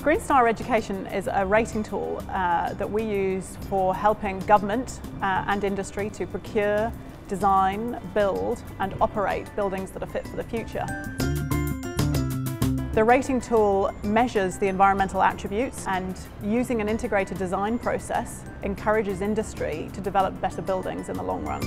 Green Star Education is a rating tool that we use for helping government and industry to procure, design, build and operate buildings that are fit for the future. The rating tool measures the environmental attributes and, using an integrated design process, encourages industry to develop better buildings in the long run.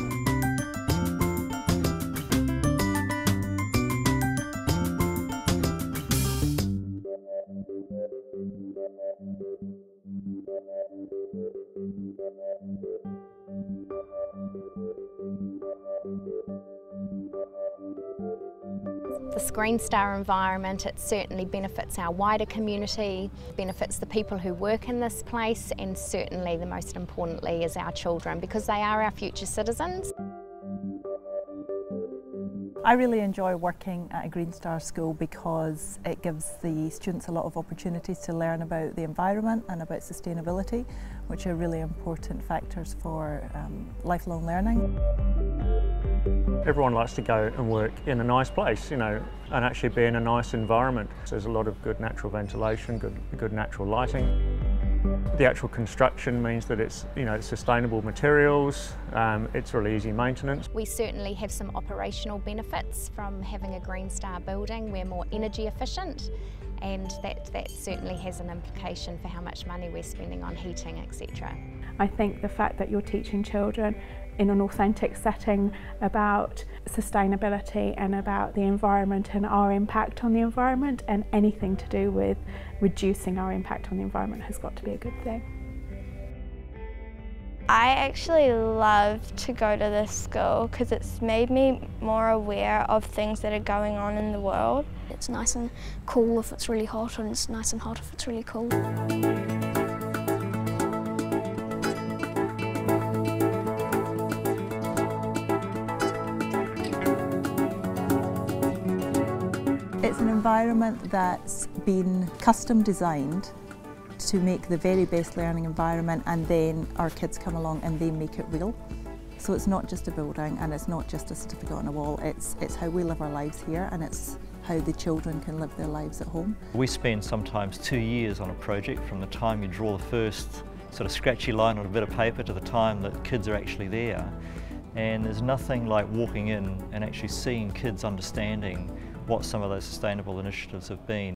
This Green Star environment, it certainly benefits our wider community, benefits the people who work in this place, and certainly the most importantly is our children, because they are our future citizens. I really enjoy working at a Green Star school because it gives the students a lot of opportunities to learn about the environment and about sustainability, which are really important factors for lifelong learning. Everyone likes to go and work in a nice place, and actually be in a nice environment. So there's a lot of good natural ventilation, good natural lighting. The actual construction means that it's sustainable materials, it's really easy maintenance. We certainly have some operational benefits from having a Green Star building. We're more energy efficient, and that certainly has an implication for how much money we're spending on heating, etc. I think the fact that you're teaching children in an authentic setting about sustainability and about the environment and our impact on the environment, and anything to do with reducing our impact on the environment, has got to be a good thing. I actually love to go to this school because it's made me more aware of things that are going on in the world. It's nice and cool if it's really hot, and it's nice and hot if it's really cool. It's an environment that's been custom designed to make the very best learning environment, and then our kids come along and they make it real. So it's not just a building and it's not just a certificate on a wall, it's how we live our lives here, and it's how the children can live their lives at home. We spend sometimes 2 years on a project, from the time you draw the first sort of scratchy line on a bit of paper to the time that kids are actually there. And there's nothing like walking in and actually seeing kids understanding what some of those sustainable initiatives have been.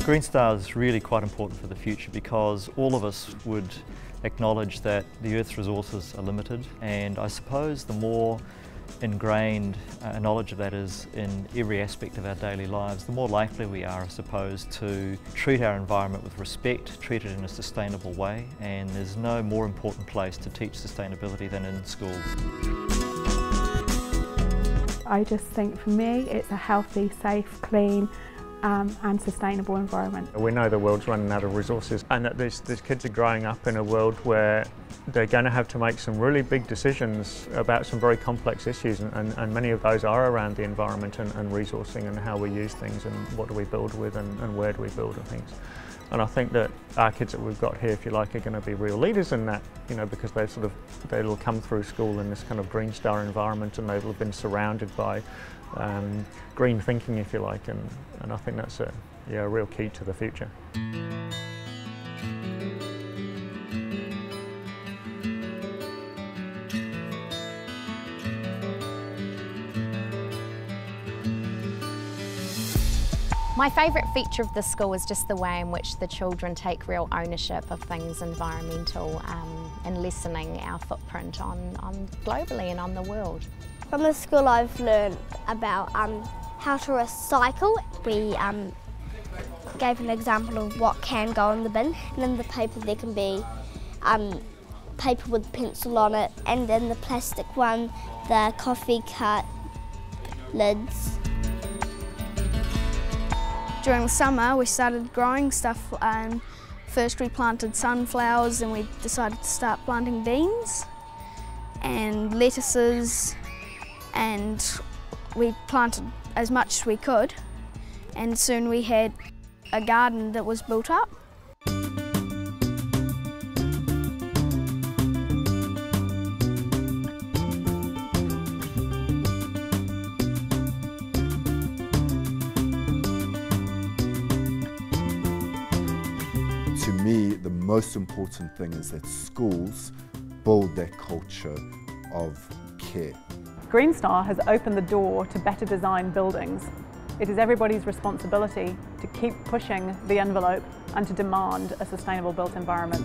Green Star is really quite important for the future, because all of us would acknowledge that the Earth's resources are limited, and I suppose the more ingrained knowledge of that is in every aspect of our daily lives, the more likely we are, I suppose, to treat our environment with respect, treat it in a sustainable way, and there's no more important place to teach sustainability than in schools. I just think for me it's a healthy, safe, clean and sustainable environment. We know the world's running out of resources, and that these kids are growing up in a world where they're going to have to make some really big decisions about some very complex issues, and many of those are around the environment and resourcing and how we use things and what do we build with and where do we build and things. And I think that our kids that we've got here, if you like, are going to be real leaders in that, because they'll come through school in this kind of Green Star environment, and they'll have been surrounded by green thinking, if you like, and I think that's a real key to the future. My favourite feature of the school is just the way in which the children take real ownership of things environmental, and lessening our footprint on globally and on the world. From the school I've learned about how to recycle. We gave an example of what can go in the bin, and in the paper there can be paper with pencil on it, and then the plastic one, the coffee cup lids. During the summer we started growing stuff. First we planted sunflowers, and we decided to start planting beans and lettuces, and we planted as much as we could, and soon we had a garden that was built up. To me, the most important thing is that schools build that culture of care. Green Star has opened the door to better designed buildings. It is everybody's responsibility to keep pushing the envelope and to demand a sustainable built environment.